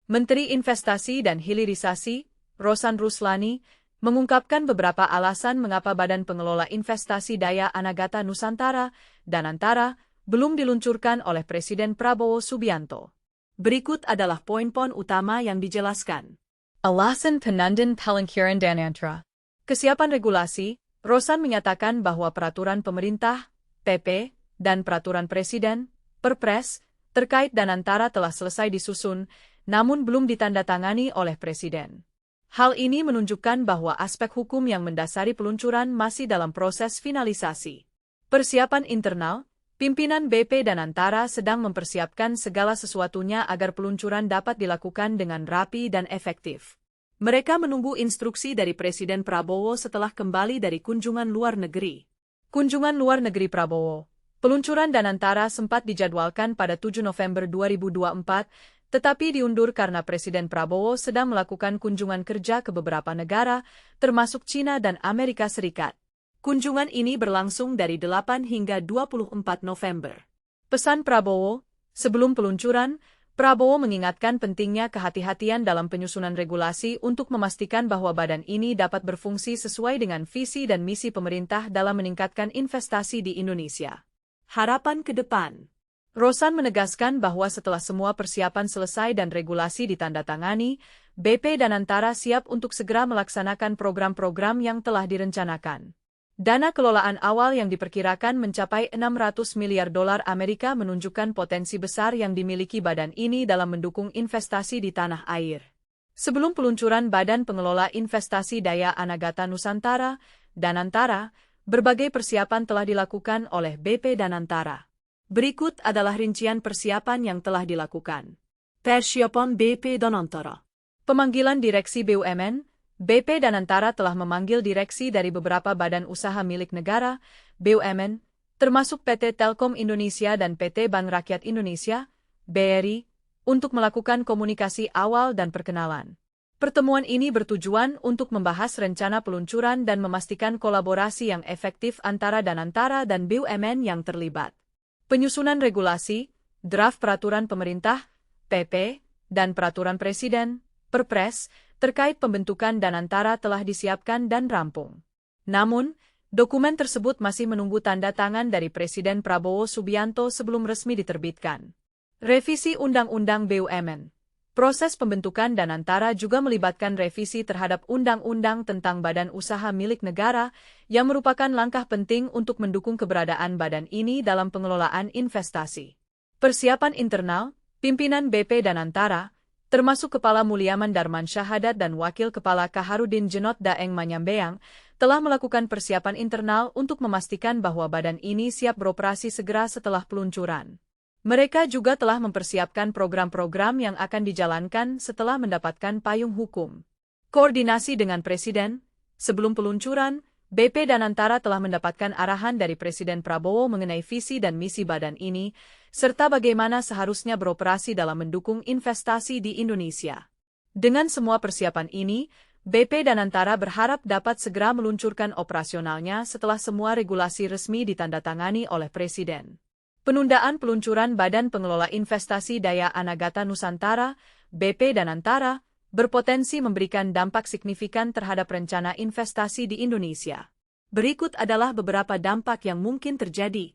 Menteri Investasi dan Hilirisasi, Rosan Ruslani, mengungkapkan beberapa alasan mengapa Badan Pengelola Investasi Daya Anagata Nusantara, Danantara, belum diluncurkan oleh Presiden Prabowo Subianto. Berikut adalah poin-poin utama yang dijelaskan. Alasan penandan peluncuran Danantara. Kesiapan regulasi, Rosan menyatakan bahwa peraturan pemerintah, PP, dan peraturan Presiden, Perpres, terkait Danantara telah selesai disusun, namun belum ditandatangani oleh Presiden. Hal ini menunjukkan bahwa aspek hukum yang mendasari peluncuran masih dalam proses finalisasi. Persiapan internal, pimpinan BP Danantara sedang mempersiapkan segala sesuatunya agar peluncuran dapat dilakukan dengan rapi dan efektif. Mereka menunggu instruksi dari Presiden Prabowo setelah kembali dari kunjungan luar negeri. Kunjungan luar negeri Prabowo. Peluncuran Danantara sempat dijadwalkan pada 7 November 2024, tetapi diundur karena Presiden Prabowo sedang melakukan kunjungan kerja ke beberapa negara, termasuk China dan Amerika Serikat. Kunjungan ini berlangsung dari 8 hingga 24 November. Pesan Prabowo, sebelum peluncuran, Prabowo mengingatkan pentingnya kehati-hatian dalam penyusunan regulasi untuk memastikan bahwa badan ini dapat berfungsi sesuai dengan visi dan misi pemerintah dalam meningkatkan investasi di Indonesia. Harapan ke depan. Rosan menegaskan bahwa setelah semua persiapan selesai dan regulasi ditandatangani, BP Danantara siap untuk segera melaksanakan program-program yang telah direncanakan. Dana kelolaan awal yang diperkirakan mencapai 600 miliar dolar Amerika menunjukkan potensi besar yang dimiliki badan ini dalam mendukung investasi di tanah air. Sebelum peluncuran Badan Pengelola Investasi Daya Anagata Nusantara, Danantara, berbagai persiapan telah dilakukan oleh BP Danantara. Berikut adalah rincian persiapan yang telah dilakukan. Persiapan BP Danantara. Pemanggilan Direksi BUMN, BP Danantara telah memanggil direksi dari beberapa badan usaha milik negara, BUMN, termasuk PT Telkom Indonesia dan PT Bank Rakyat Indonesia, BRI, untuk melakukan komunikasi awal dan perkenalan. Pertemuan ini bertujuan untuk membahas rencana peluncuran dan memastikan kolaborasi yang efektif antara Danantara dan BUMN yang terlibat. Penyusunan regulasi, draft peraturan pemerintah, PP, dan peraturan Presiden, Perpres, terkait pembentukan Danantara telah disiapkan dan rampung. Namun, dokumen tersebut masih menunggu tanda tangan dari Presiden Prabowo Subianto sebelum resmi diterbitkan. Revisi Undang-Undang BUMN. Proses pembentukan Danantara juga melibatkan revisi terhadap Undang-Undang tentang Badan Usaha Milik Negara, yang merupakan langkah penting untuk mendukung keberadaan badan ini dalam pengelolaan investasi. Persiapan internal, pimpinan BP Danantara, termasuk Kepala Mulyaman Darman Syahadat dan Wakil Kepala Kaharudin Jenot Daeng Manyambeang, telah melakukan persiapan internal untuk memastikan bahwa badan ini siap beroperasi segera setelah peluncuran. Mereka juga telah mempersiapkan program-program yang akan dijalankan setelah mendapatkan payung hukum. Koordinasi dengan Presiden. Sebelum peluncuran, BP Danantara telah mendapatkan arahan dari Presiden Prabowo mengenai visi dan misi badan ini, serta bagaimana seharusnya beroperasi dalam mendukung investasi di Indonesia. Dengan semua persiapan ini, BP Danantara berharap dapat segera meluncurkan operasionalnya setelah semua regulasi resmi ditandatangani oleh Presiden. Penundaan peluncuran Badan Pengelola Investasi Daya Anagata Nusantara, BP Danantara, berpotensi memberikan dampak signifikan terhadap rencana investasi di Indonesia. Berikut adalah beberapa dampak yang mungkin terjadi.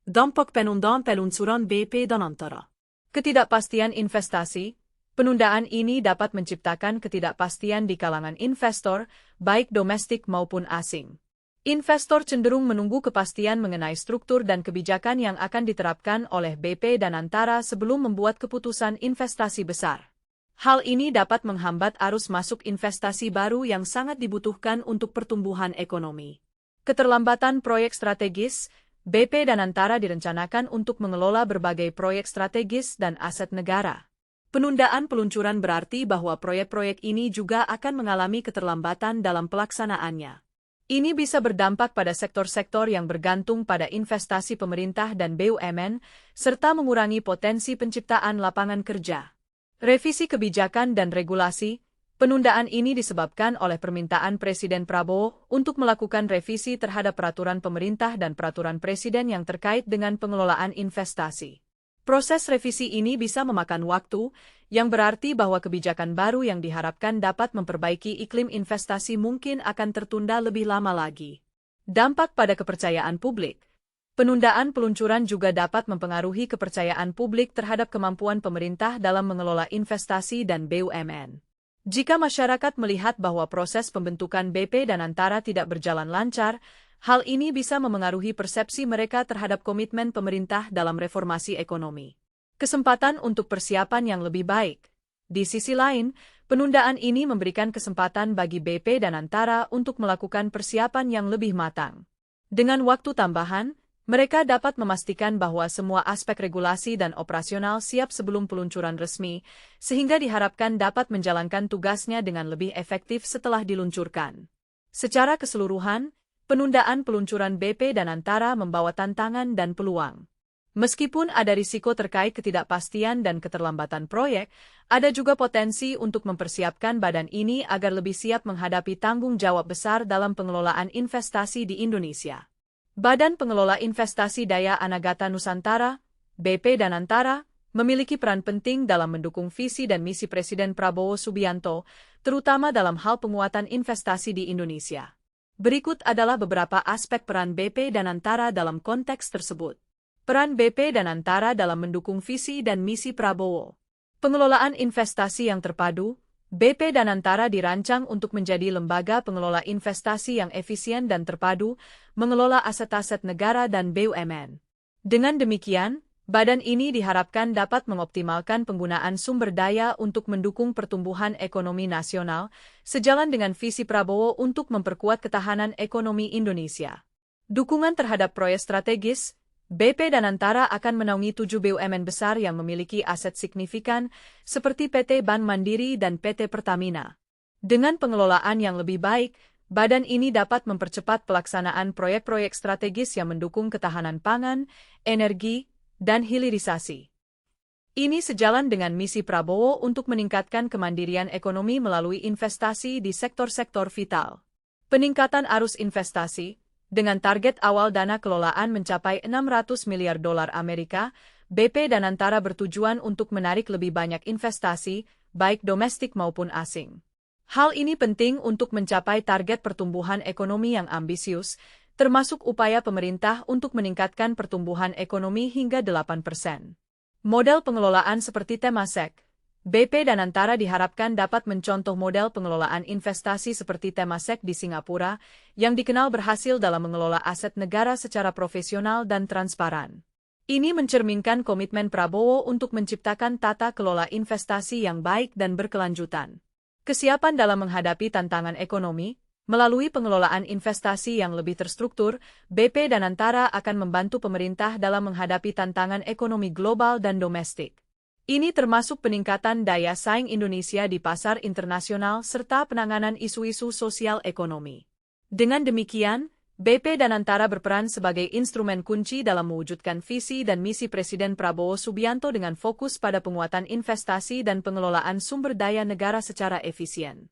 Dampak penundaan peluncuran BP Danantara. Ketidakpastian investasi. Penundaan ini dapat menciptakan ketidakpastian di kalangan investor, baik domestik maupun asing. Investor cenderung menunggu kepastian mengenai struktur dan kebijakan yang akan diterapkan oleh BP Danantara sebelum membuat keputusan investasi besar. Hal ini dapat menghambat arus masuk investasi baru yang sangat dibutuhkan untuk pertumbuhan ekonomi. Keterlambatan proyek strategis. BP Danantara direncanakan untuk mengelola berbagai proyek strategis dan aset negara. Penundaan peluncuran berarti bahwa proyek-proyek ini juga akan mengalami keterlambatan dalam pelaksanaannya. Ini bisa berdampak pada sektor-sektor yang bergantung pada investasi pemerintah dan BUMN, serta mengurangi potensi penciptaan lapangan kerja. Revisi kebijakan dan regulasi. Penundaan ini disebabkan oleh permintaan Presiden Prabowo untuk melakukan revisi terhadap peraturan pemerintah dan peraturan Presiden yang terkait dengan pengelolaan investasi. Proses revisi ini bisa memakan waktu, yang berarti bahwa kebijakan baru yang diharapkan dapat memperbaiki iklim investasi mungkin akan tertunda lebih lama lagi. Dampak pada kepercayaan publik. Penundaan peluncuran juga dapat mempengaruhi kepercayaan publik terhadap kemampuan pemerintah dalam mengelola investasi dan BUMN. Jika masyarakat melihat bahwa proses pembentukan BP Danantara tidak berjalan lancar, hal ini bisa memengaruhi persepsi mereka terhadap komitmen pemerintah dalam reformasi ekonomi. Kesempatan untuk persiapan yang lebih baik. Di sisi lain, penundaan ini memberikan kesempatan bagi BP Danantara untuk melakukan persiapan yang lebih matang. Dengan waktu tambahan, mereka dapat memastikan bahwa semua aspek regulasi dan operasional siap sebelum peluncuran resmi, sehingga diharapkan dapat menjalankan tugasnya dengan lebih efektif setelah diluncurkan. Secara keseluruhan, penundaan peluncuran BP Danantara membawa tantangan dan peluang. Meskipun ada risiko terkait ketidakpastian dan keterlambatan proyek, ada juga potensi untuk mempersiapkan badan ini agar lebih siap menghadapi tanggung jawab besar dalam pengelolaan investasi di Indonesia. Badan Pengelola Investasi Daya Anagata Nusantara, BP Danantara, memiliki peran penting dalam mendukung visi dan misi Presiden Prabowo Subianto, terutama dalam hal penguatan investasi di Indonesia. Berikut adalah beberapa aspek peran BP Danantara dalam konteks tersebut. Peran BP Danantara dalam mendukung visi dan misi Prabowo. Pengelolaan investasi yang terpadu. BP Danantara dirancang untuk menjadi lembaga pengelola investasi yang efisien dan terpadu, mengelola aset-aset negara dan BUMN. Dengan demikian, badan ini diharapkan dapat mengoptimalkan penggunaan sumber daya untuk mendukung pertumbuhan ekonomi nasional, sejalan dengan visi Prabowo untuk memperkuat ketahanan ekonomi Indonesia. Dukungan terhadap proyek strategis. BP Danantara akan menaungi 7 BUMN besar yang memiliki aset signifikan, seperti PT Bank Mandiri dan PT Pertamina. Dengan pengelolaan yang lebih baik, badan ini dapat mempercepat pelaksanaan proyek-proyek strategis yang mendukung ketahanan pangan, energi, dan hilirisasi. Ini sejalan dengan misi Prabowo untuk meningkatkan kemandirian ekonomi melalui investasi di sektor-sektor vital. Peningkatan arus investasi. Dengan target awal dana kelolaan mencapai 600 miliar dolar Amerika, BP Danantara bertujuan untuk menarik lebih banyak investasi, baik domestik maupun asing. Hal ini penting untuk mencapai target pertumbuhan ekonomi yang ambisius, termasuk upaya pemerintah untuk meningkatkan pertumbuhan ekonomi hingga 8%. Model pengelolaan seperti Temasek. BP Danantara diharapkan dapat mencontoh model pengelolaan investasi seperti Temasek di Singapura, yang dikenal berhasil dalam mengelola aset negara secara profesional dan transparan. Ini mencerminkan komitmen Prabowo untuk menciptakan tata kelola investasi yang baik dan berkelanjutan. Kesiapan dalam menghadapi tantangan ekonomi. Melalui pengelolaan investasi yang lebih terstruktur, BP Danantara akan membantu pemerintah dalam menghadapi tantangan ekonomi global dan domestik. Ini termasuk peningkatan daya saing Indonesia di pasar internasional serta penanganan isu-isu sosial ekonomi. Dengan demikian, BP Danantara berperan sebagai instrumen kunci dalam mewujudkan visi dan misi Presiden Prabowo Subianto dengan fokus pada penguatan investasi dan pengelolaan sumber daya negara secara efisien.